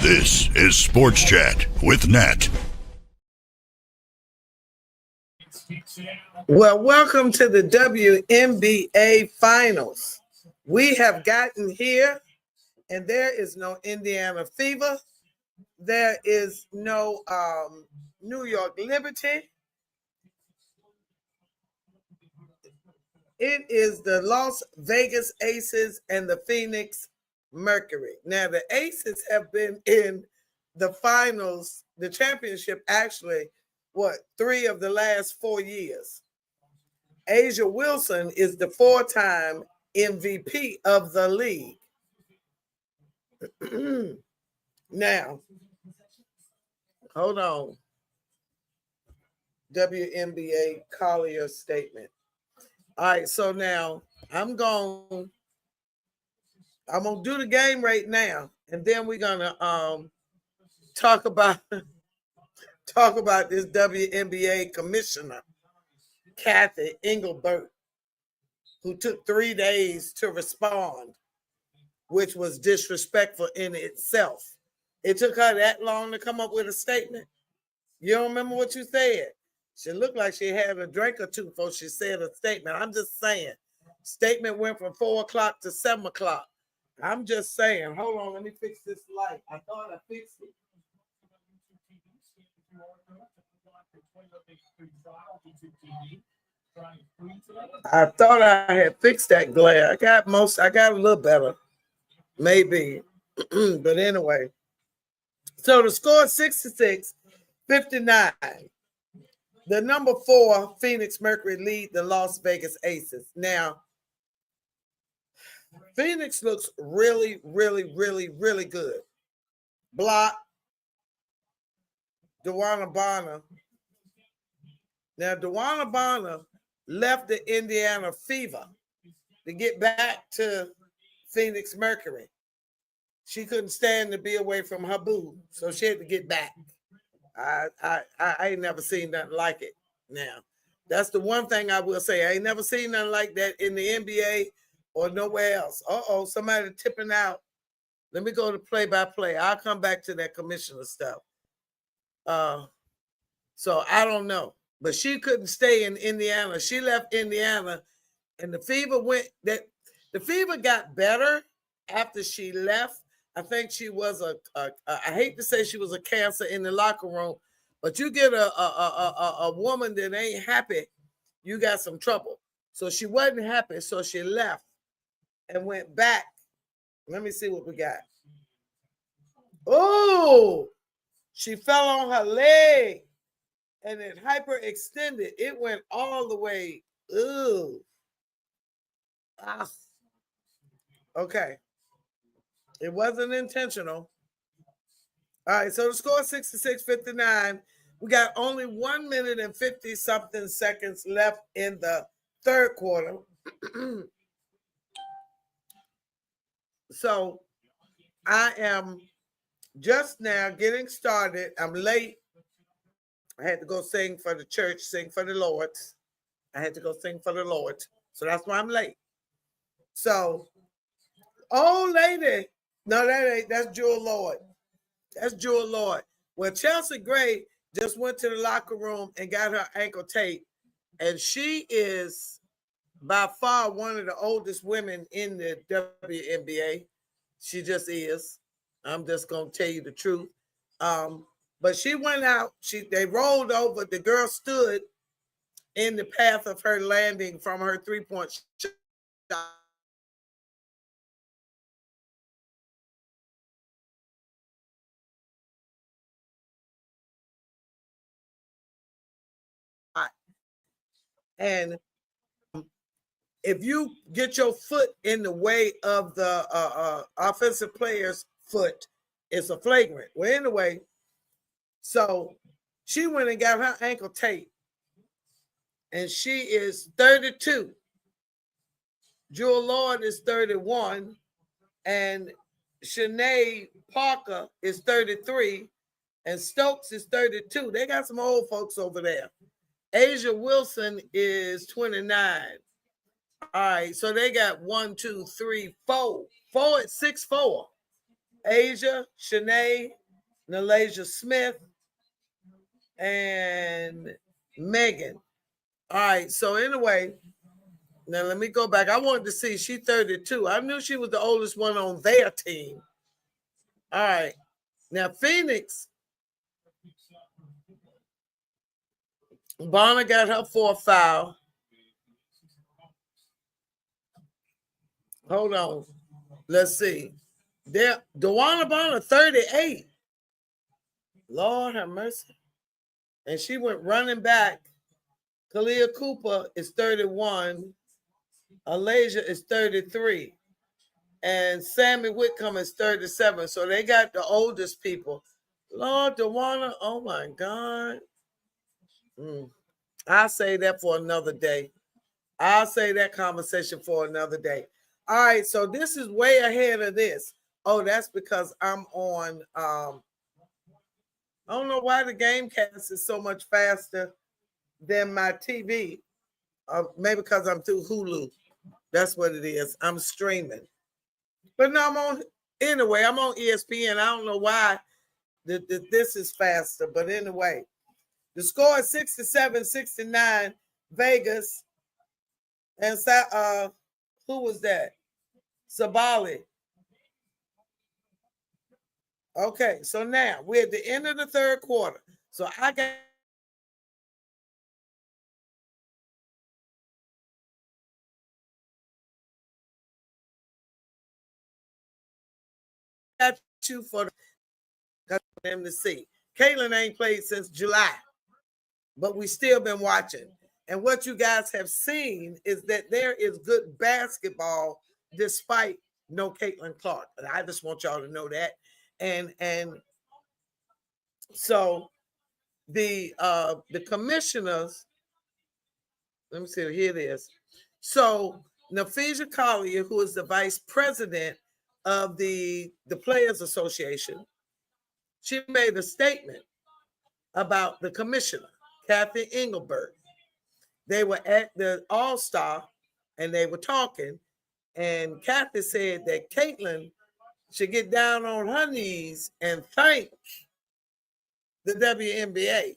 This is Sports Chat with Nat. Well, welcome to the WNBA Finals. We have gotten here, and there is no Indiana Fever. There is no New York Liberty. It is the Las Vegas Aces and the Phoenix Mercury. Now, the Aces have been in the finals, the championship, actually, 3 of the last 4 years. Asia Wilson is the 4-time MVP of the league. Now, hold on. WNBA Collier statement. All right, so now I'm gonna do the game right now, and then we're gonna talk about this WNBA commissioner, Kathy Engelbert, who took 3 days to respond, which was disrespectful in itself. It took her that long to come up with a statement. You don't remember what you said? She looked like she had a drink or two before she said a statement. I'm just saying. Statement went from 4 o'clock to 7 o'clock. I'm just saying. Hold on, let me fix this light. I thought I fixed it. I thought I had fixed that glare. I got a little better. Maybe. But anyway. So the score is 66-59. The number 4 Phoenix Mercury lead the Las Vegas Aces. Now, Phoenix looks really, really, really, really good. Block, DeWanna Bonner. Now, DeWanna Bonner left the Indiana Fever to get back to Phoenix Mercury. She couldn't stand to be away from her boo, so she had to get back. I ain't never seen nothing like it. Now, that's the one thing I will say. I ain't never seen nothing like that in the NBA or nowhere else. Somebody tipping out. Let me go to play-by-play. I'll come back to that commissioner stuff. So I don't know. But she couldn't stay in Indiana. She left Indiana, and the Fever got better after she left. I think she was I hate to say she was a cancer in the locker room, but you get a woman that ain't happy, you got some trouble. So she wasn't happy, so she left and went back. Let me see what we got. Oh, she fell on her leg and it hyperextended. It went all the way. Ooh. Ah. Okay. It wasn't intentional. All right, so the score is 66-59. We got only 1 minute and 50-something seconds left in the third quarter. So I am just now getting started. I'm late. I had to go sing for the church, sing for the Lord. I had to go sing for the Lord. So that's why I'm late. So, old lady. No, that's Jewel Lord. That's Jewel Lord. Well, Chelsea Gray just went to the locker room and got her ankle taped. And she is by far one of the oldest women in the WNBA. She just is. I'm just going to tell you the truth. But she went out. They rolled over. The girl stood in the path of her landing from her three-point shot. And if you get your foot in the way of the offensive player's foot, it's a flagrant. Well, anyway, so she went and got her ankle taped, and she is 32. Jewel Lord is 31, and Shanae Parker is 33, and Stokes is 32. They got some old folks over there. Asia Wilson is 29. All right, so they got 1, 2, 3, 4. 4 at 6'4". Asia, Shanae, Nalasia Smith, and Megan. All right. So anyway, now let me go back. I wanted to see. She's 32. I knew she was the oldest one on their team. All right. Now Phoenix. Bonner got her 4th foul. Hold on. Let's see. There, DeWanna Bonner, 38. Lord have mercy. And she went running back. Kalia Cooper is 31. Alasia is 33. And Sammy Whitcomb is 37. So they got the oldest people. Lord, DeWanna, oh my God. I'll say that for another day. I'll say that conversation for another day. All right, so this is way ahead of this. Oh, that's because I'm on I don't know why the game cast is so much faster than my TV. Maybe because I'm through Hulu. That's what it is. I'm streaming. But no, I'm on anyway, I'm on ESPN. I don't know why this is faster, but anyway. The score is 67-69, Vegas. And who was that? Sabali. Okay, so now we're at the end of the third quarter. So I got you for them to see. Caitlin ain't played since July, but we still been watching. And what you guys have seen is that there is good basketball despite no Caitlin Clark. I just want y'all to know that. And so the commissioners, let me see, here it is. So Nafisa Collier, who is the vice president of the Players Association, she made a statement about the commissioner, Kathy Engelbert. They were at the All-Star and they were talking, and Kathy said that Caitlin should get down on her knees and thank the WNBA.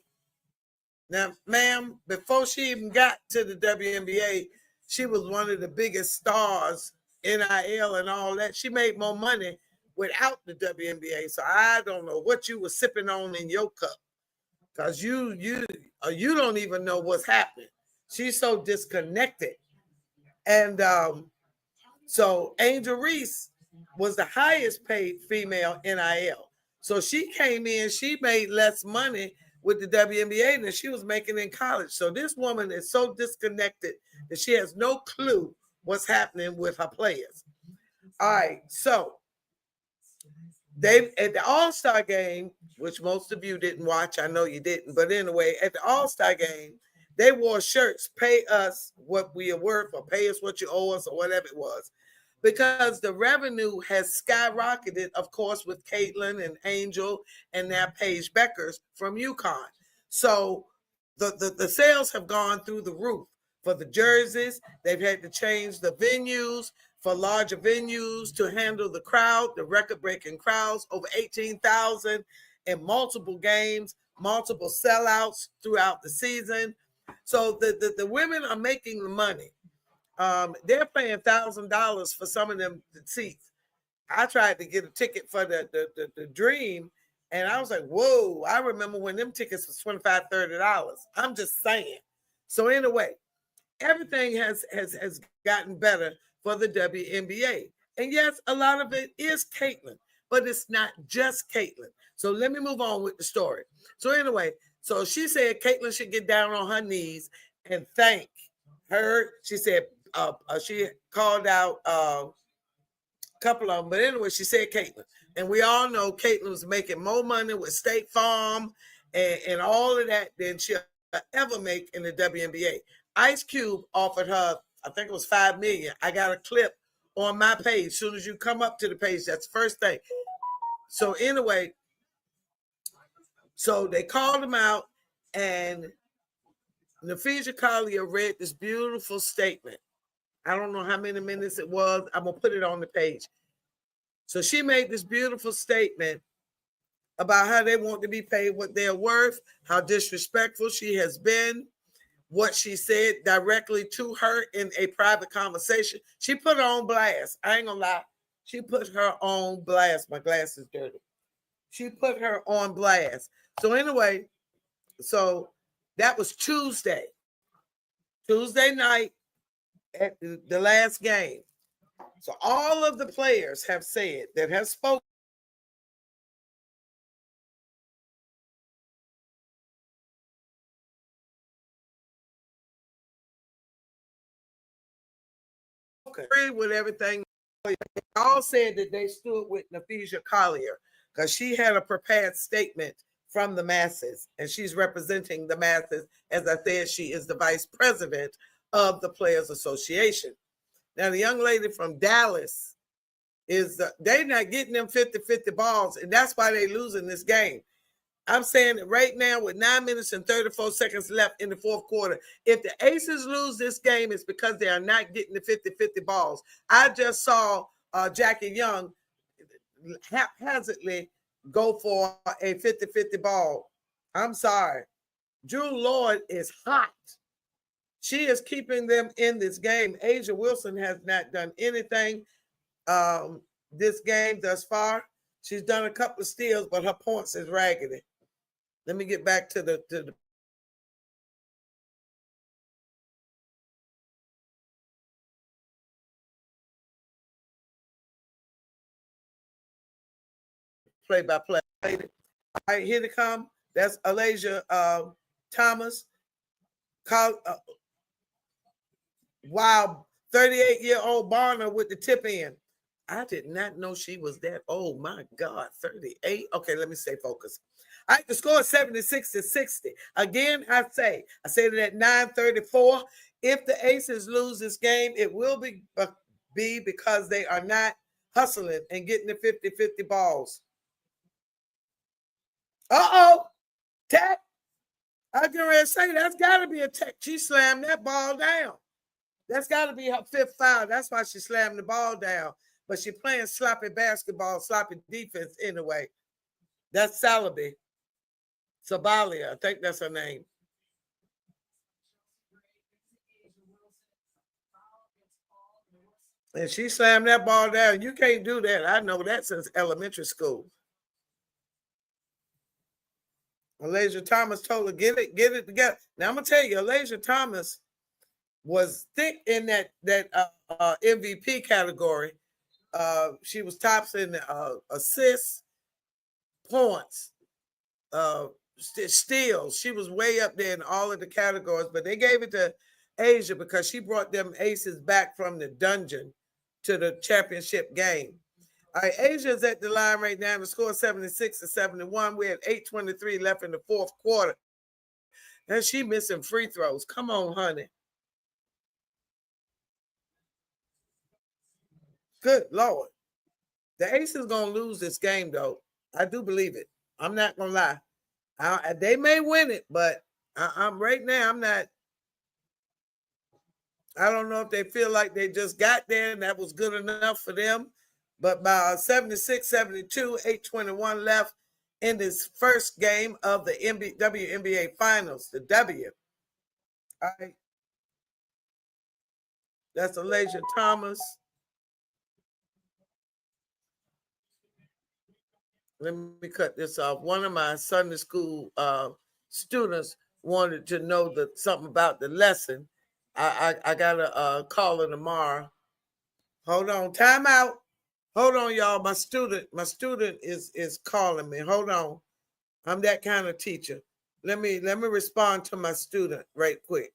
Now, ma'am, before she even got to the WNBA, she was one of the biggest stars, NIL and all that. She made more money without the WNBA. So I don't know what you were sipping on in your cup, because you don't even know what's happening. She's so disconnected. And so Angel Reese was the highest paid female NIL. So she came in, she made less money with the WNBA than she was making in college. So this woman is so disconnected that she has no clue what's happening with her players. All right, so they at the All-Star game, which most of you didn't watch, I know you didn't, but anyway, at the All-Star game, they wore shirts, pay us what we are worth, or pay us what you owe us, or whatever it was, because the revenue has skyrocketed, of course, with Caitlin and Angel and now Paige Beckers from UConn. So the sales have gone through the roof. For the jerseys, they've had to change the venues for larger venues to handle the crowd, the record-breaking crowds, over 18,000 in multiple games, multiple sellouts throughout the season. So the women are making the money. They're paying $1,000 for some of them seats. I tried to get a ticket for the Dream, and I was like, whoa, I remember when them tickets was $25, $30. I'm just saying. So anyway, everything has gotten better for the WNBA. And yes, a lot of it is Caitlin, but it's not just Caitlin. So let me move on with the story. So anyway, so she said Caitlin should get down on her knees and thank her. She said she called out a couple of them, but anyway, she said Caitlin. And we all know Caitlin was making more money with State Farm and all of that than she'll ever make in the WNBA. Ice Cube offered her, I think it was $5 million. I got a clip on my page. As soon as you come up to the page, that's the first thing. So anyway, so they called him out, and Nafisa Collier read this beautiful statement. I don't know how many minutes it was. I'm going to put it on the page. So she made this beautiful statement about how they want to be paid what they're worth, how disrespectful she has been, what she said directly to her in a private conversation. She put her on blast. I ain't gonna lie. She put her on blast. My glass is dirty. She put her on blast. So anyway, so that was Tuesday night at the last game. So all of the players have said that have spoken. Agree with everything. They all said that they stood with Naphesia Collier because she had a prepared statement from the masses, and she's representing the masses. As I said, she is the vice president of the Players Association. Now, the young lady from Dallas they're not getting them 50-50 balls, and that's why they're losing this game. I'm saying that right now with 9 minutes and 34 seconds left in the fourth quarter, if the Aces lose this game, it's because they are not getting the 50-50 balls. I just saw Jackie Young haphazardly go for a 50-50 ball. I'm sorry. Drew Lloyd is hot. She is keeping them in this game. Asia Wilson has not done anything this game thus far. She's done a couple of steals, but her points is raggedy. Let me get back to the play-by-play. All right, here they come. That's Alasia Thomas. Wow, 38-year-old Barner with the tip in. I did not know she was that old. My God, 38. Okay, let me stay focused. All right, the score is 76-60. Again, I said it at 9:34. If the Aces lose this game, it will be because they are not hustling and getting the 50-50 balls. Tech. I can really say that's got to be a tech. She slammed that ball down. That's got to be her fifth foul. That's why she slammed the ball down. But she's playing sloppy basketball, sloppy defense anyway. That's Salabi. Sabalia. I think that's her name. And she slammed that ball down. You can't do that. I know that since elementary school. Alasia Thomas told her, get it together. Now, I'm going to tell you, Alasia Thomas was thick in that MVP category. She was tops in assists, points, steals. She was way up there in all of the categories, but they gave it to Asia because she brought them Aces back from the dungeon to the championship game. All right, Asia's at the line right now. The score is 76-71. We had 8:23 left in the fourth quarter. And she missing free throws. Come on, honey. Good Lord. The Aces going to lose this game, though. I do believe it. I'm not going to lie. They may win it, but I'm right now, I'm not. I don't know if they feel like they just got there and that was good enough for them. But by 76-72, 8:21 left in this first game of the WNBA Finals, the W. All right. That's Alasia Thomas. Let me cut this off. One of my Sunday school students wanted to know something about the lesson. I got to call her tomorrow. Hold on. Time out. Hold on, y'all. My student is calling me. Hold on. I'm that kind of teacher. Let me respond to my student right quick.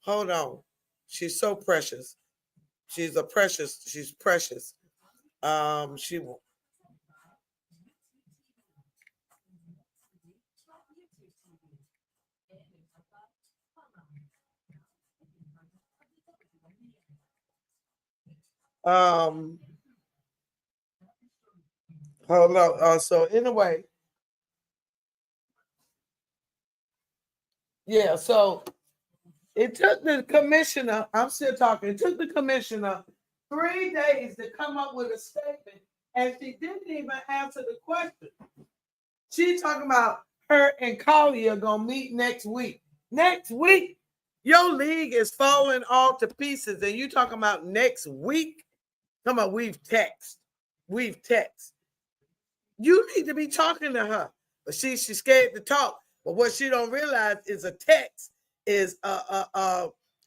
Hold on. She's so precious. She's precious. She will. Hold on. So anyway, yeah. So it took the commissioner. I'm still talking. It took the commissioner 3 days to come up with a statement And she didn't even answer the question. She talking about her and Collier gonna meet next week. Next week. Your league is falling all to pieces, and you talking about next week? Come on, we've text. You need to be talking to her, but she's scared to talk. But what she don't realize is a text is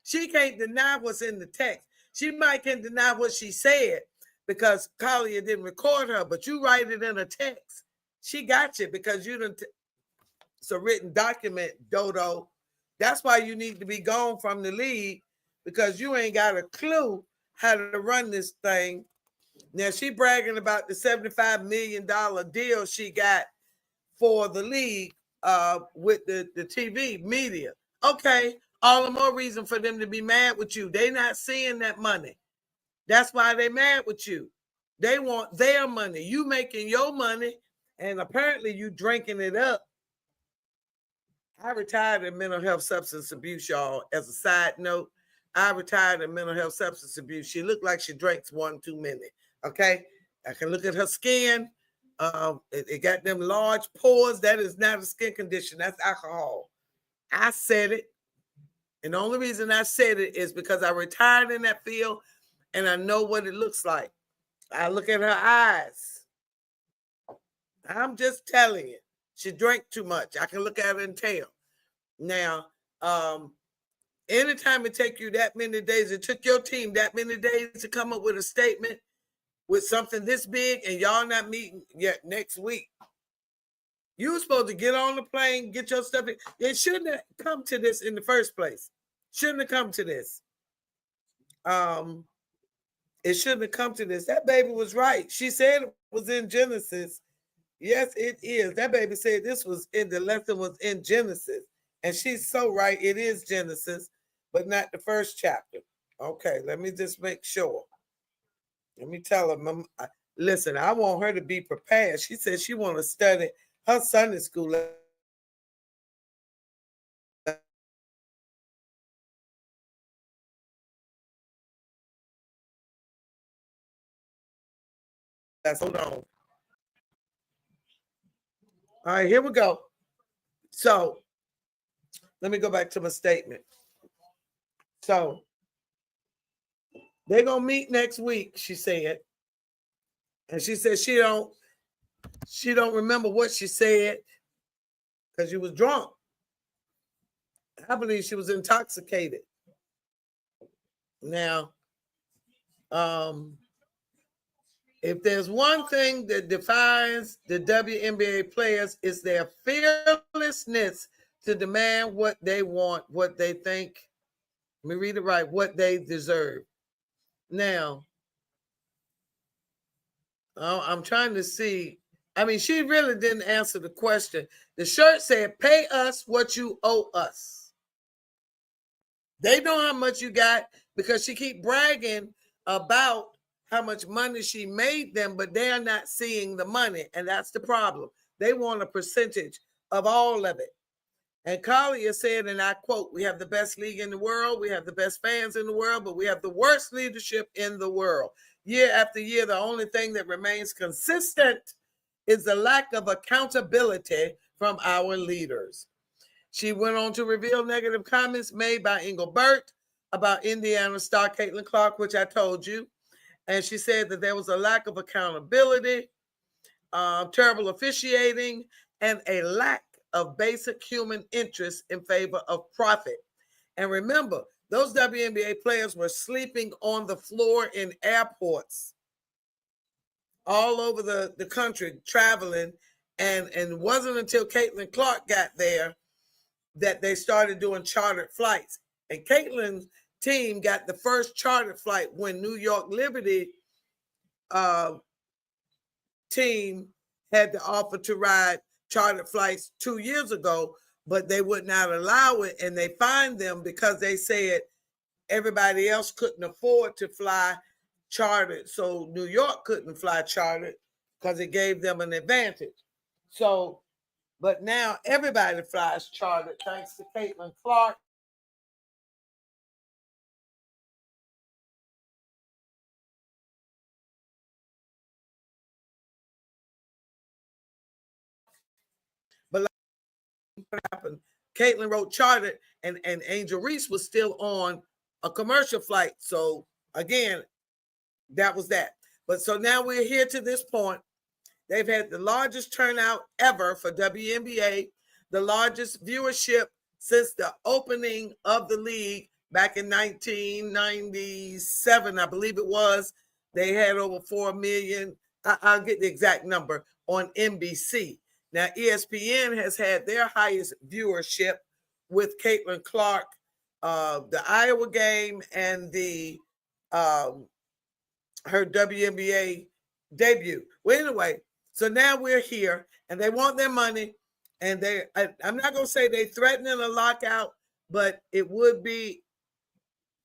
she can't deny what's in the text. She might can deny what she said because Collier didn't record her, but you write it in a text. She got you because you didn't. It's a written document, Dodo. That's why you need to be gone from the league because you ain't got a clue how to run this thing. Now she bragging about the $75 million deal she got for the league with the TV media. Okay, all the more reason for them to be mad with you. They not seeing that money. That's why they mad with you. They want their money. You making your money, and apparently you drinking it up. I retired in mental health substance abuse, y'all. As a side note, I retired in mental health substance abuse. She looked like she drinks one too many. Okay, I can look at her skin. It got them large pores. That is not a skin condition. That's alcohol. I said it. And the only reason I said it is because I retired in that field and I know what it looks like. I look at her eyes. I'm just telling you. She drank too much. I can look at her and tell. Now, anytime it take you that many days, it took your team that many days to come up with a statement with something this big and y'all not meeting yet next week. You were supposed to get on the plane, get your stuff. It shouldn't have come to this in the first place. Shouldn't have come to this. It shouldn't have come to this. That baby was right. She said it was in Genesis. Yes, it is. That baby said this was in the lesson was in Genesis. And she's so right. It is Genesis, but not the first chapter. Okay, let me just make sure. Let me tell her, listen, I want her to be prepared. She said she want to study her Sunday school. Hold on. All right, here we go. So let me go back to my statement. So they're gonna meet next week, she said. And she said she don't remember what she said because she was drunk. I believe she was intoxicated. Now, if there's one thing that defines the WNBA players, is their fearlessness to demand what they want, what they think. Let me read it right, what they deserve. Now, I'm trying to see. I mean, she really didn't answer the question. The shirt said, pay us what you owe us. They know how much you got because she keep bragging about how much money she made them, but they're not seeing the money. And that's the problem. They want a percentage of all of it. And Collier said, and I quote, we have the best league in the world. We have the best fans in the world, but we have the worst leadership in the world. Year after year, the only thing that remains consistent is the lack of accountability from our leaders. She went on to reveal negative comments made by Engelbert about Indiana star Caitlin Clark, which I told you. And she said that there was a lack of accountability, terrible officiating, and a lack of basic human interest in favor of profit. And remember, those WNBA players were sleeping on the floor in airports all over the country, traveling. And it wasn't until Caitlin Clark got there that they started doing chartered flights. And Caitlin's team got the first chartered flight when New York Liberty team had the offer to ride chartered flights 2 years ago, but they would not allow it. And they fined them because they said everybody else couldn't afford to fly chartered. So New York couldn't fly chartered because it gave them an advantage. So, but now everybody flies chartered thanks to Caitlin Clark. what happened. Caitlin wrote chartered, and Angel Reese was still on a commercial flight. So again, that was that. But so now we're here to this point. They've had the largest turnout ever for WNBA, the largest viewership since the opening of the league back in 1997, I believe it was. They had over 4 million. I'll get the exact number on NBC. Now, ESPN has had their highest viewership with Caitlin Clark, the Iowa game, and the her WNBA debut. Well, anyway, so now we're here, and they want their money, and I'm not going to say they threatening a lockout, but it would be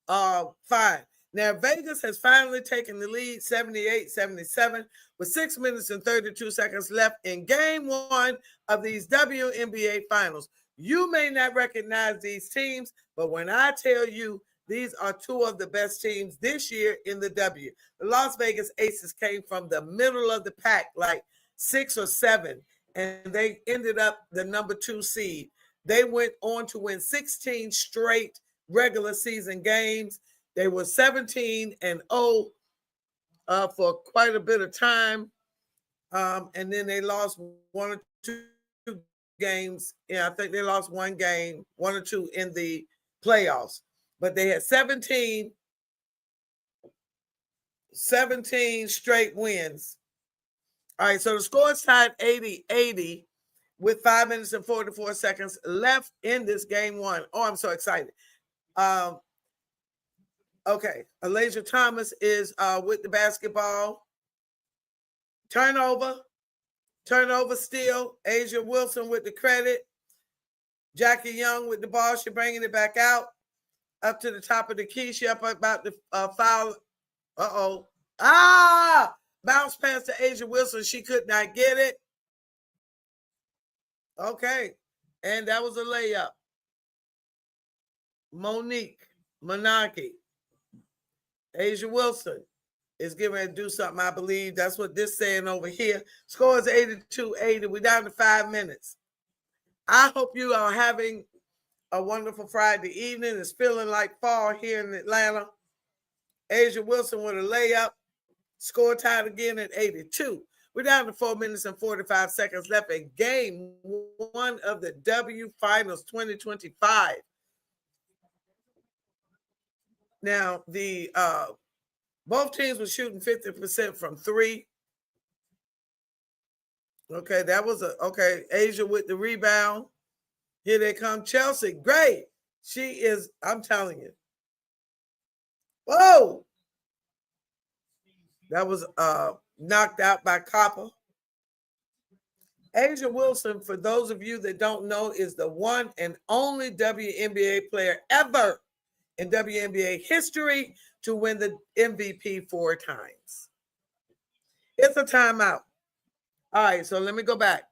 fine. Now, Vegas has finally taken the lead 78-77 with 6 minutes and 32 seconds left in game one of these WNBA finals. You may not recognize these teams, but when I tell you these are two of the best teams this year in the W. The Las Vegas Aces came from the middle of the pack, like 6 or 7, and they ended up the number 2 seed. They went on to win 16 straight regular season games. They were 17-0 for quite a bit of time. And then they lost 1 or 2 games. Yeah, I think they lost 1 game, 1 or 2 in the playoffs. But they had 17 straight wins. All right, so the score is tied 80-80 with 5 minutes and 44 seconds left in this game one. Oh, I'm so excited. Okay, Elijah Thomas is with the basketball. Turnover steal. Asia Wilson with the credit. Jackie Young with the ball. She's bringing it back out up to the top of the key. She up about the foul. Bounce pass to Asia Wilson. She could not get it. Okay, and that was a layup. Monique Monarchy. Asia Wilson is getting ready to do something, I believe. That's what this saying over here. Score is 82-80. We're down to 5 minutes. I hope you are having a wonderful Friday evening. It's feeling like fall here in Atlanta. Asia Wilson with a layup. Score tied again at 82. We're down to 4 minutes and 45 seconds left in game one of the W Finals 2025. Now, the both teams were shooting 50% from 3. Okay, that was Asia with the rebound. Here they come. Chelsea, great. She is, I'm telling you. Whoa. That was knocked out by Copper. Asia Wilson, for those of you that don't know, is the one and only WNBA player ever in WNBA history to win the MVP 4 times. It's a timeout. All right, so let me go back.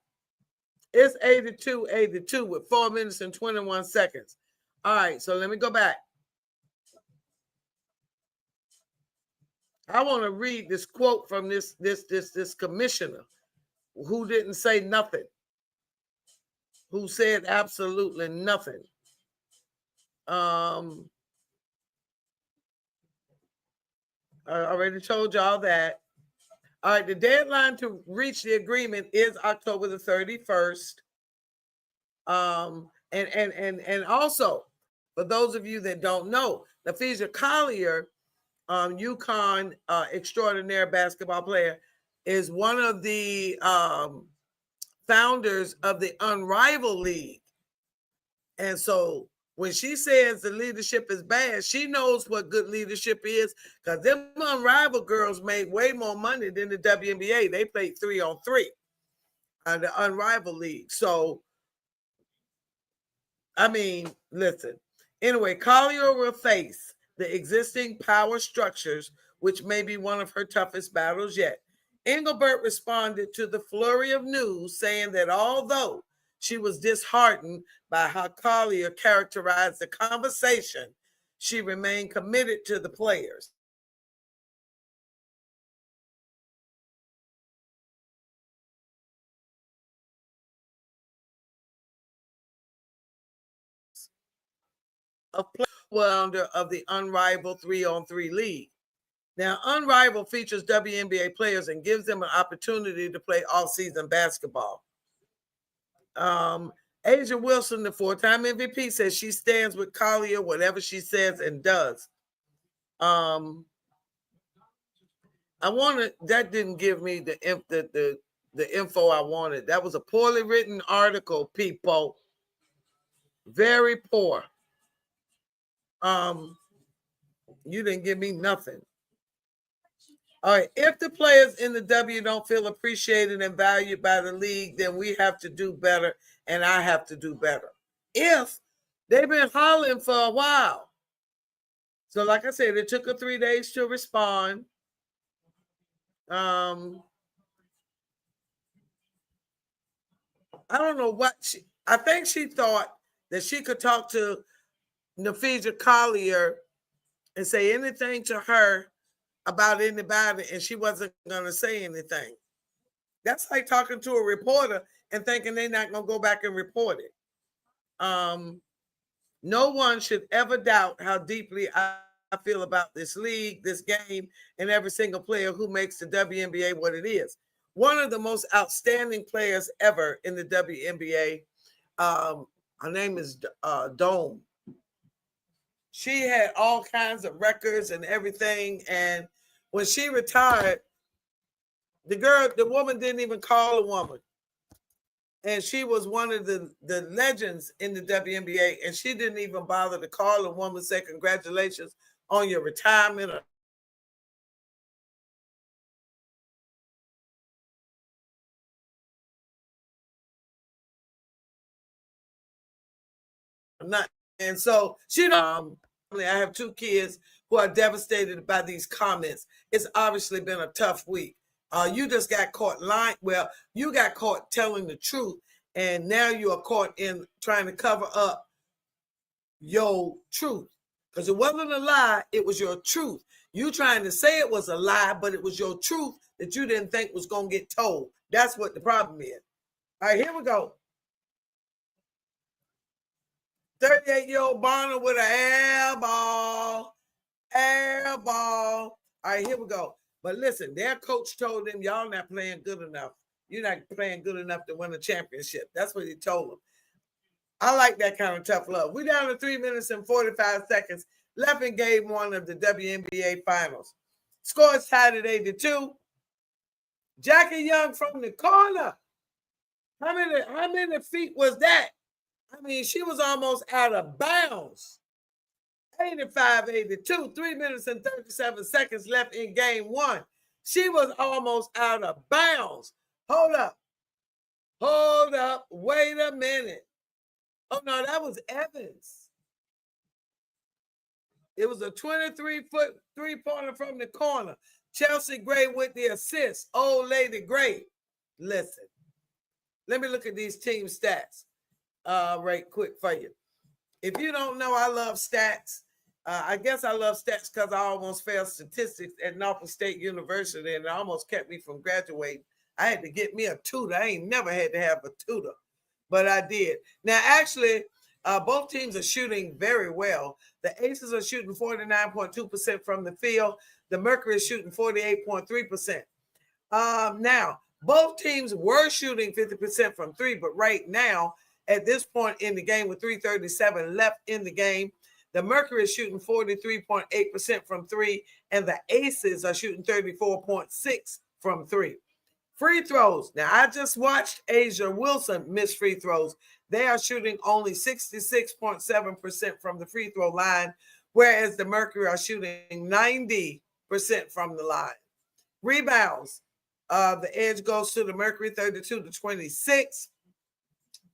It's 82-82 with 4 minutes and 21 seconds. All right, so let me go back. I want to read this quote from this commissioner who didn't say nothing, who said absolutely nothing. I already told y'all that. All right, the deadline to reach the agreement is October the 31st. And also, for those of you that don't know, Naphesia Collier, UConn extraordinaire basketball player, is one of the founders of the Unrivaled League. And so when she says the leadership is bad, she knows what good leadership is, because them Unrivaled girls made way more money than the WNBA. They played 3-on-3 on the Unrivaled League. So, I mean, listen. Anyway, Collier will face the existing power structures, which may be one of her toughest battles yet. Engelbert responded to the flurry of news, saying that although she was disheartened by how Collier characterized the conversation, she remained committed to the players. of founder of the Unrivaled 3-on-3 League. Now, Unrivaled features WNBA players and gives them an opportunity to play all-season basketball. Asia Wilson, the 4-time MVP, says she stands with Collier, whatever she says and does. That didn't give me the info I wanted. That was a poorly written article, people. Very poor. You didn't give me nothing. All right. If the players in the W don't feel appreciated and valued by the league, then we have to do better, and I have to do better. If they've been hollering for a while. So, like I said, it took her 3 days to respond. I don't know what I think she thought that she could talk to Nafisa Collier and say anything to her about anybody, and she wasn't going to say anything. That's like talking to a reporter and thinking they're not going to go back and report it. No one should ever doubt how deeply I feel about this league, this game, and every single player who makes the WNBA what it is. One of the most outstanding players ever in the WNBA, her name is Dome. She had all kinds of records and everything. And when she retired, the woman didn't even call a woman. And she was one of the legends in the WNBA. And she didn't even bother to call a woman, say congratulations on your retirement or not. And so I have 2 kids who are devastated by these comments. It's obviously been a tough week. You just got caught lying. Well, you got caught telling the truth, and now you are caught in trying to cover up your truth. Because it wasn't a lie, it was your truth. You trying to say it was a lie, but it was your truth that you didn't think was going to get told. That's what the problem is. All right, here we go. 38-year-old Bonner with an air ball. All right, here we go. But listen, their coach told them, y'all not playing good enough. You're not playing good enough to win a championship. That's what he told them. I like that kind of tough love. We're down to 3 minutes and 45 seconds left in game 1 of the WNBA Finals. Score is tied at 82. Jackie Young from the corner. How many feet was that? I mean, she was almost out of bounds. 85-82, 3 minutes and 37 seconds left in game 1. She was almost out of bounds. Hold up. Wait a minute. Oh, no, that was Evans. It was a 23-foot three-pointer from the corner. Chelsea Gray with the assist. Old Lady Gray. Listen. Let me look at these team stats right quick for you. If you don't know, I love stats. I guess I love stats because I almost failed statistics at Norfolk State University, and it almost kept me from graduating. I had to get me a tutor. I ain't never had to have a tutor, but I did. Now, actually, both teams are shooting very well. The Aces are shooting 49.2% from the field. The Mercury is shooting 48.3%. Now, both teams were shooting 50% from 3, but right now, at this point in the game with 3:37 left in the game, the Mercury is shooting 43.8% from 3, and the Aces are shooting 34.6% from 3. Free throws. Now, I just watched Asia Wilson miss free throws. They are shooting only 66.7% from the free throw line, whereas the Mercury are shooting 90% from the line. Rebounds. The edge goes to the Mercury, 32-26.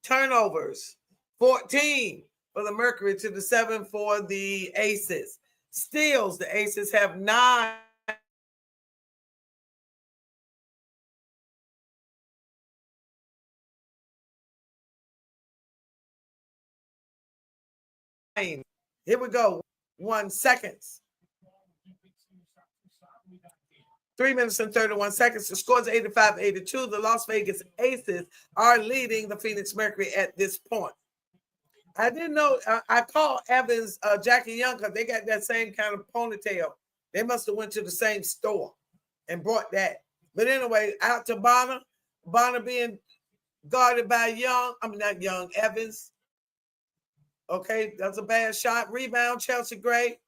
Turnovers, 14 for the Mercury to the 7 for the Aces. Steals, the Aces have 9. Here we go. 1 second. 3 minutes and 31 seconds. The score is 85-82. The Las Vegas Aces are leading the Phoenix Mercury at this point. I didn't know. I called Evans, Jackie Young, because they got that same kind of ponytail. They must have went to the same store and brought that. But anyway, out to Bonner. Bonner being guarded by Young. I mean, not Young, Evans. Okay, that's a bad shot. Rebound, Chelsea Gray.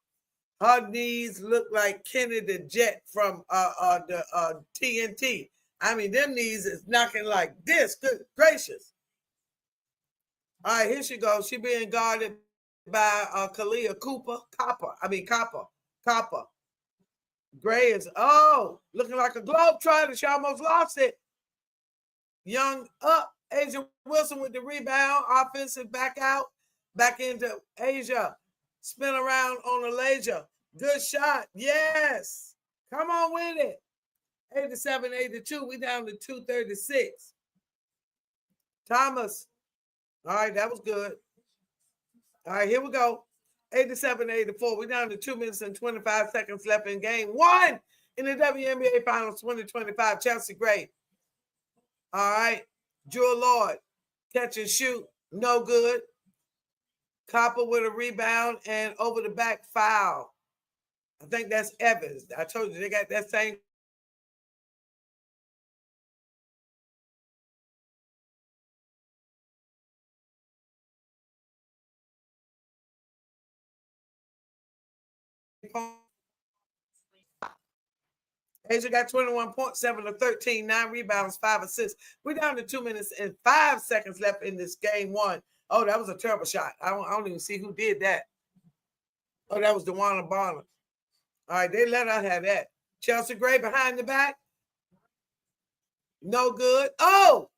Her knees look like Kenny the Jet from the TNT. I mean, them knees is knocking like this. Good gracious. All right, here she goes. She being guarded by Kalia Copper. Gray is, looking like a globetrotter. She almost lost it. Young up. Asia Wilson with the rebound. Offensive back out. Back into Asia. Spin around on Alasia. Good shot. Yes. Come on with it. 87-82. We down to 236. Thomas. All right, that was good. All right, here we go. 87-84. We're down to 2 minutes and 25 seconds left in game one in the WNBA Finals 2025. Chelsea Gray. All right. Jewel Lord. Catch and shoot. No good. Copper with a rebound and over the back foul. I think that's Evans. I told you they got that same. Asia got 21 points, 7 of 13, 9 rebounds, 5 assists. We're down to 2 minutes and 5 seconds left in this game one. Oh, that was a terrible shot. I don't even see who did that. Oh, that was DeWanna Bonner. All right, they let her have that. Chelsea Gray behind the back. No good. Oh,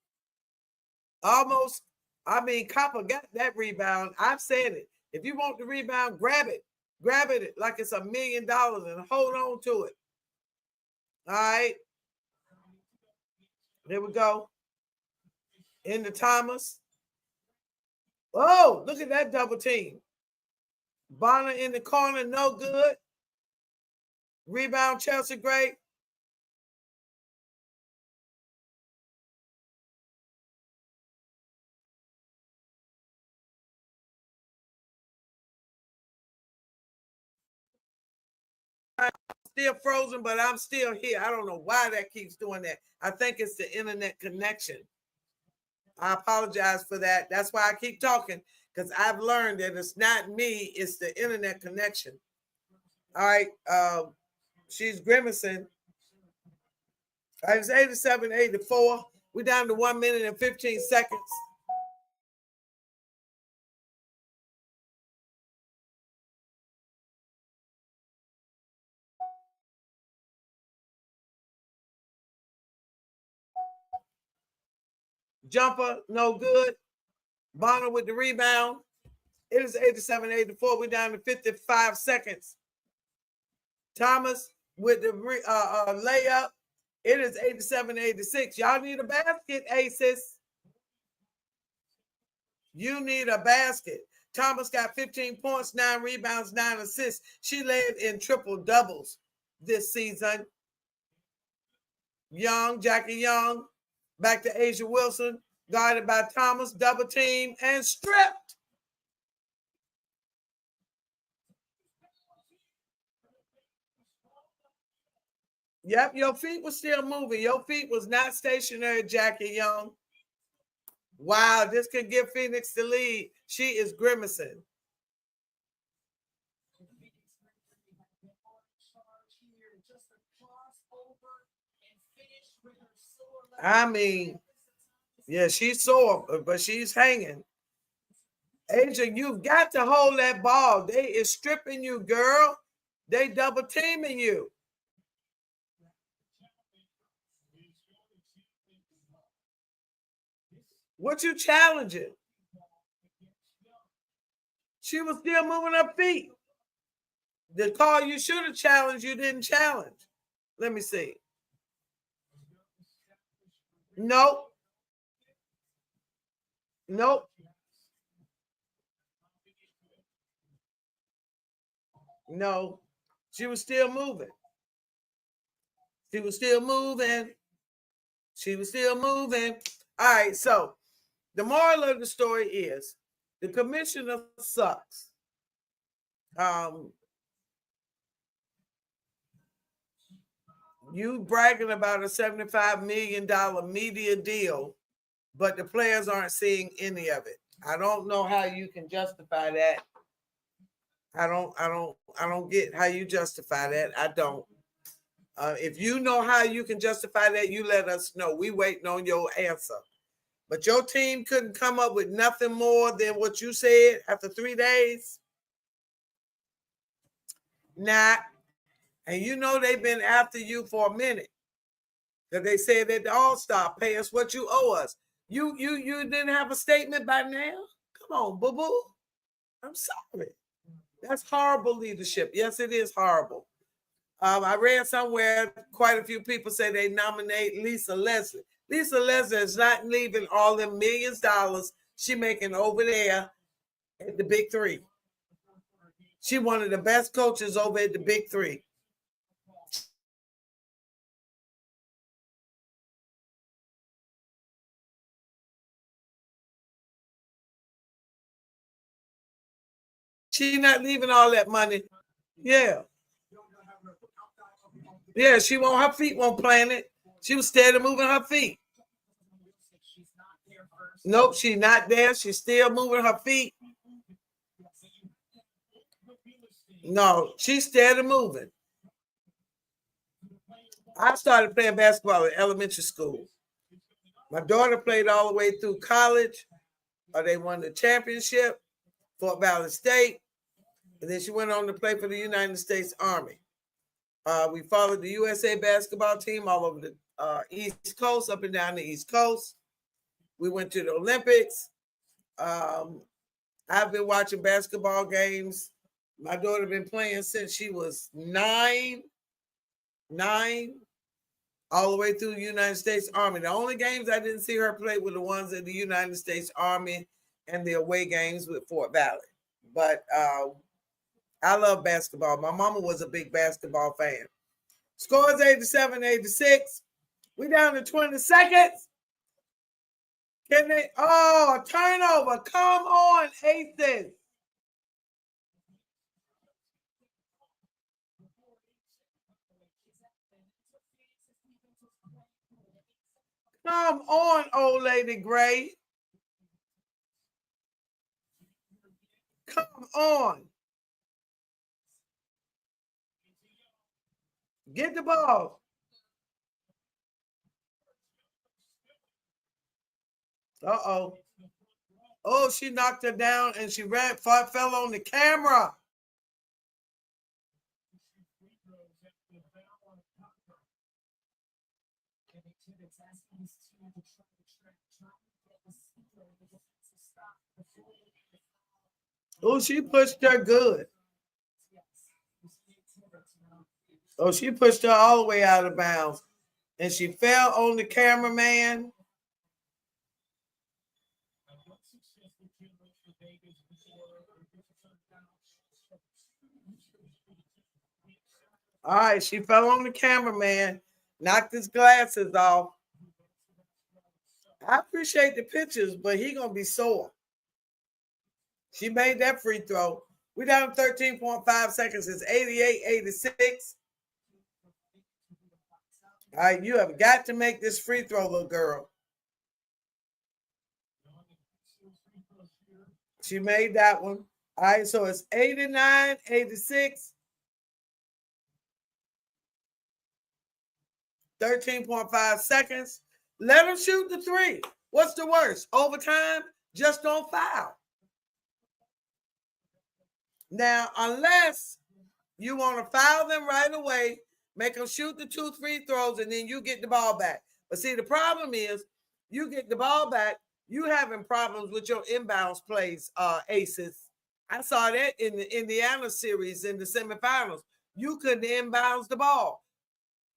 almost. I mean, Copper got that rebound. I've said it. If you want the rebound, grab it. Grab it like it's $1 million and hold on to it. All right. There we go. Into Thomas. Oh, look at that double team. Bonner in the corner, no good. Rebound, Chelsea Gray. Still frozen, but I'm still here. I don't know why that keeps doing that. I think it's the internet connection. I apologize for that. That's why I keep talking, because I've learned that it's not me, it's the internet connection. All right. She's grimacing. All right, it's 87-84. We're down to 1 minute and 15 seconds. Jumper, no good. Bonner with the rebound. It is 87-84. We're down to 55 seconds. Thomas with the layup. It is 87-86. Y'all need a basket, Aces. You need a basket. Thomas got 15 points, 9 rebounds, 9 assists. She led in triple doubles this season. Young, Jackie Young, back to Asia Wilson, guarded by Thomas, double team, and stripped. Yep, your feet were still moving. Your feet was not stationary, Jackie Young. Wow, this could give Phoenix the lead. She is grimacing. I mean, yeah, she's sore, but she's hanging. Asia, you've got to hold that ball. They is stripping you, girl. They double teaming you. What you challenging? She was still moving her feet. The call you should have challenged, you didn't challenge. Let me see. Nope. Nope. No. She was still moving. She was still moving. She was still moving. All right. So the moral of the story is The commissioner sucks. You bragging about a $75 million media deal, but the players aren't seeing any of it. I don't know how you can justify that. I don't get how you justify that. I don't. If you know how you can justify that, you let us know. We waiting on your answer. But your team couldn't come up with nothing more than what you said after 3 days. Not. And you know they've been after you for a minute. Because they said that the All-Star pay us what you owe us. You didn't have a statement by now? Come on, boo-boo. I'm sorry. That's horrible leadership. Yes, it is horrible. I read somewhere quite a few people say they nominate Lisa Leslie. Lisa Leslie is not leaving all them millions of dollars she making over there at the Big Three. She one of the best coaches over at the Big Three. She not leaving all that money. Yeah. Yeah, her feet won't plant it. She was steady moving her feet. Nope, she's not there. She's still moving her feet. No, she's steady moving. I started playing basketball in elementary school. My daughter played all the way through college. They won the championship, Fort Valley State. And then she went on to play for the United States Army. We followed the USA basketball team all over the East Coast, up and down the East Coast. We went to the Olympics. I've been watching basketball games. My daughter been playing since she was nine, all the way through the United States Army. The only games I didn't see her play were the ones in the United States Army and the away games with Fort Valley. But I love basketball. My mama was a big basketball fan. Scores 87-86. We down to 20 seconds. Can they? Oh, turnover. Come on, Aces. Come on, old lady Gray. Come on. Get the ball. Uh-oh. Oh, she knocked her down and she fell on the camera. Oh, she pushed her good. Oh, she pushed her all the way out of bounds. And she fell on the cameraman. All right, she fell on the cameraman, knocked his glasses off. I appreciate the pictures, but he gonna be sore. She made that free throw. We down 13.5 seconds. It's 88-86. All right, you have got to make this free throw, little girl. She made that one. All right, so it's 89-86. 13.5 seconds. Let them shoot the three. What's the worst? Overtime? Just don't foul. Now, unless you want to foul them right away, make them shoot the 2 free throws, and then you get the ball back. But see, the problem is you get the ball back, you having problems with your inbounds plays, Aces. I saw that in the Indiana series in the semifinals. You couldn't inbounds the ball,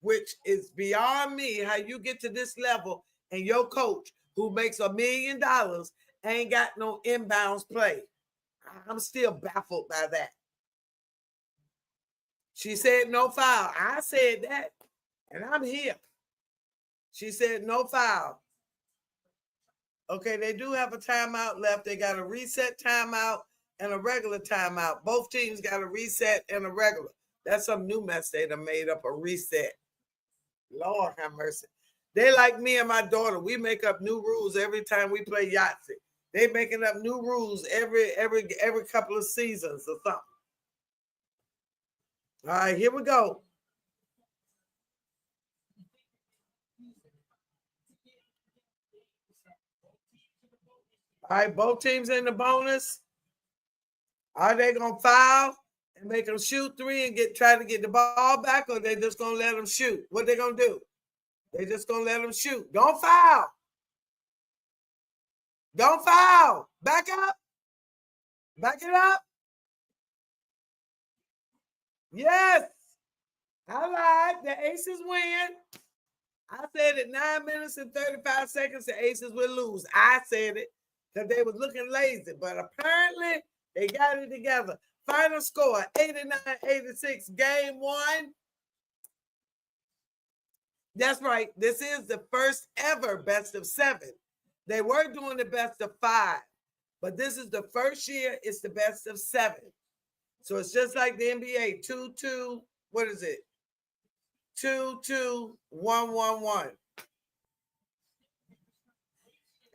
which is beyond me how you get to this level and your coach who makes $1 million ain't got no inbounds play. I'm still baffled by that. She said no foul. I said that, and I'm here. She said no foul. Okay, they do have a timeout left. They got a reset timeout and a regular timeout. Both teams got a reset and a regular. That's some new mess they done made up, a reset. Lord have mercy. They like me and my daughter. We make up new rules every time we play Yahtzee. They making up new rules every couple of seasons or something. All right, here we go. All right, both teams in the bonus. Are they gonna foul and make them shoot three and try to get the ball back, or they just gonna let them shoot? What they gonna do? They just gonna let them shoot. Don't foul. Don't foul. Back up. Back it up. Yes. I lied. The Aces win. I said it 9 minutes and 35 seconds. The Aces will lose. I said it because they was looking lazy, but apparently they got it together. Final score 89-86. Game 1. That's right. This is the first ever best of 7. They were doing the best of 5, but this is the first year it's the best of 7. So it's just like the NBA 2-2. What is it? 2-2-1-1-1.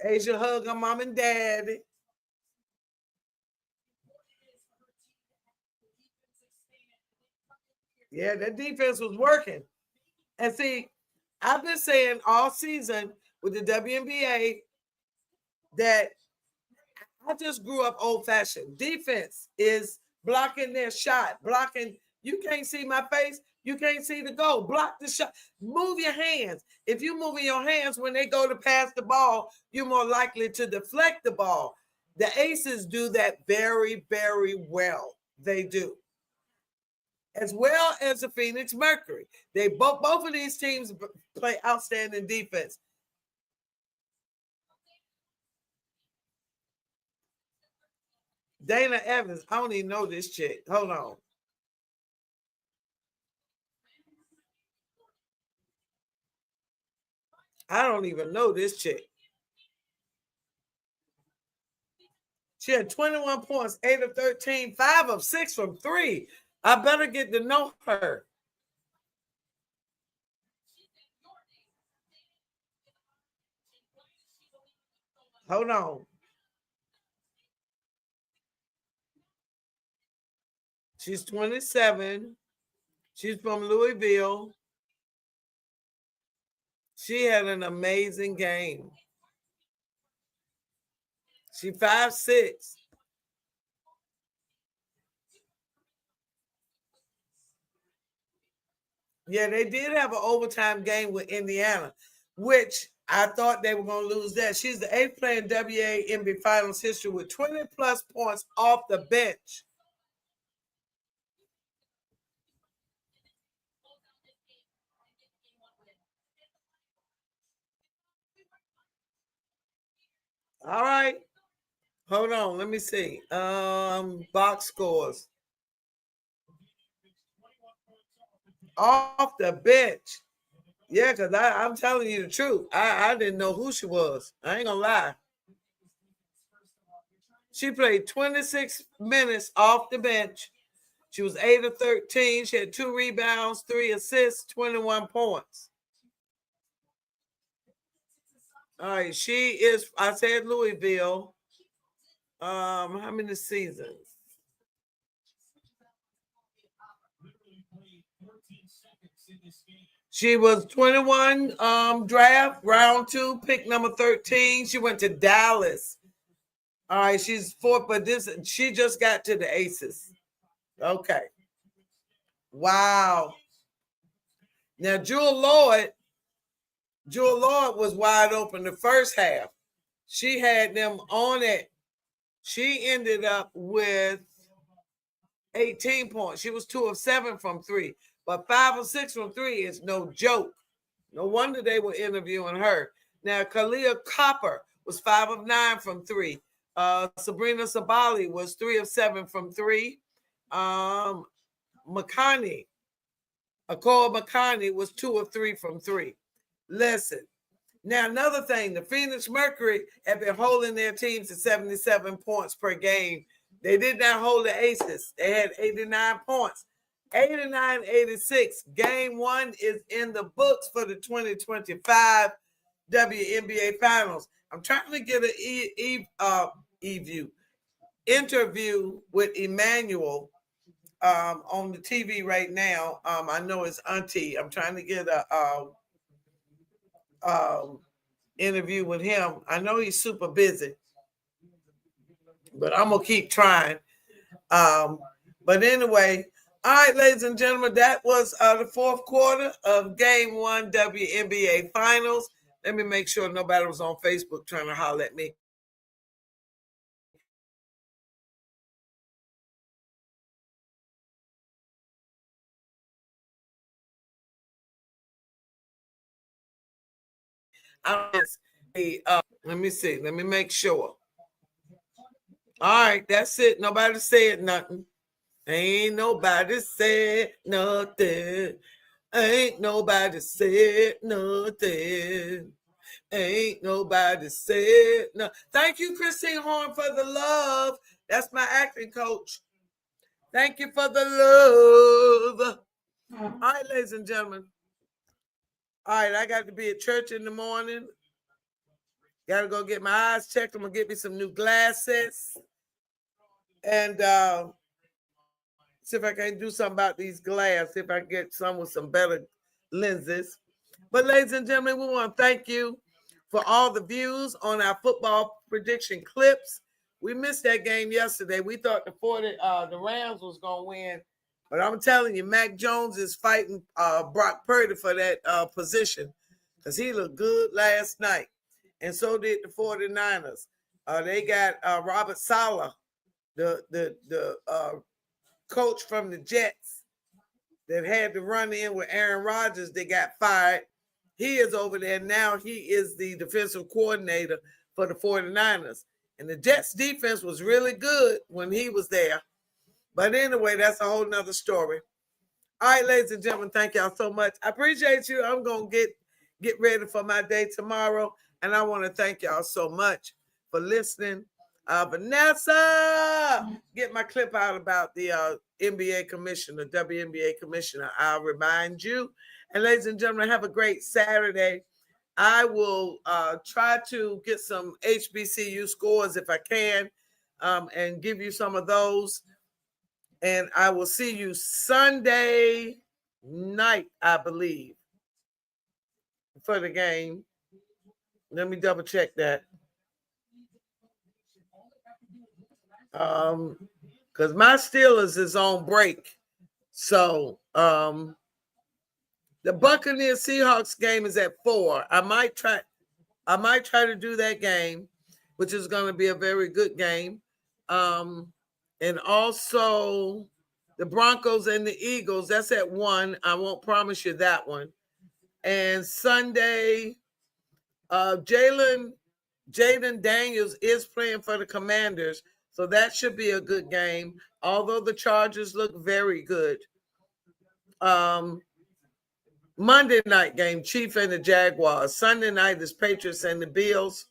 Asia hug her mom and daddy. Yeah, that defense was working. And see, I've been saying all season with the WNBA that I just grew up old-fashioned. Defense is blocking their shot, blocking. You can't see my face. You can't see the goal. Block the shot. Move your hands. If you move your hands when they go to pass the ball, you're more likely to deflect the ball. The Aces do that very, very well. They do. As well as the Phoenix Mercury. They both of these teams play outstanding defense. Dana Evans, I don't even know this chick. Hold on. I don't even know this chick. She had 21 points, 8 of 13, 5 of 6 from 3. I better get to know her. Hold on. She's 27. She's from Louisville. She had an amazing game. She 5'6". Yeah, they did have an overtime game with Indiana, which I thought they were going to lose that. She's the 8th player in WNBA Finals history with 20-plus points off the bench. All right. Hold on. Let me see. Box scores. Off the bench. Yeah, because I'm telling you the truth. I didn't know who she was. I ain't going to lie. She played 26 minutes off the bench. She was 8 of 13. She had 2 rebounds, 3 assists, 21 points. All right, she is, I said Louisville. How many seasons? She was 21 draft, round 2, pick number 13. She went to Dallas. All right, she's 4th, but she just got to the Aces. Okay. Wow. Now, Jewel Lloyd was wide open the first half. She had them on it. She ended up with 18 points. She was 2 of 7 from 3, but 5 of 6 from 3 is no joke. No wonder they were interviewing her. Now, Kalia Copper was 5 of 9 from 3. Sabrina Sabali was 3 of 7 from 3. Akoa McConney was 2 of 3 from 3. Listen, Now, another thing, the Phoenix Mercury have been holding their teams to 77 points per game. They did not hold the Aces. They had 89 points. 89-86. Game 1 is in the books for the 2025 WNBA Finals. I'm trying to get an interview with Emmanuel on the TV right now. I know it's Auntie. I'm trying to get a interview with him. I know he's super busy, but I'm gonna keep trying. But anyway, all right, ladies and gentlemen, that was the fourth quarter of Game 1 WNBA Finals. Let me make sure nobody was on Facebook trying to holler at me. Let me see. Let me make sure. All right, that's it. Nobody said nothing. Ain't nobody said nothing. Ain't nobody said nothing. Ain't nobody said no. Thank you, Christine Horn, for the love. That's my acting coach. Thank you for the love. All right, ladies and gentlemen. All right, I got to be at church in the morning. Got to go get my eyes checked. I'm going to get me some new glasses. And see if I can do something about these glasses. See if I can get some with some better lenses. But ladies and gentlemen, we want to thank you for all the views on our football prediction clips. We missed that game yesterday. We thought the Rams was going to win. But I'm telling you, Mac Jones is fighting Brock Purdy for that position because he looked good last night. And so did the 49ers. They got Robert Saleh, the coach from the Jets that had to run in with Aaron Rodgers. They got fired. He is over there now. He is the defensive coordinator for the 49ers. And the Jets defense was really good when he was there. But anyway, that's a whole nother story. All right, ladies and gentlemen, thank y'all so much. I appreciate you. I'm going to get ready for my day tomorrow. And I want to thank y'all so much for listening. Vanessa, get my clip out about the NBA commissioner, WNBA commissioner. I'll remind you. And ladies and gentlemen, have a great Saturday. I will try to get some HBCU scores if I can and give you some of those. And I will see you Sunday night, I believe, for the game. Let me double check that. Because my Steelers is on break. So the Buccaneers Seahawks game is at 4. I might try to do that game, which is going to be a very good game. And also the Broncos and the Eagles, that's at 1. I won't promise you that one. And Sunday, Jaden Daniels is playing for the Commanders. So that should be a good game, although the Chargers look very good. Monday night game, Chiefs and the Jaguars. Sunday night is Patriots and the Bills,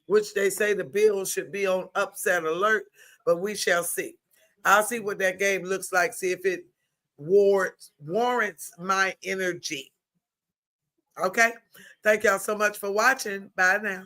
which they say the Bills should be on upset alert, but we shall see. I'll see what that game looks like, see if it warrants my energy. Okay? Thank y'all so much for watching. Bye now.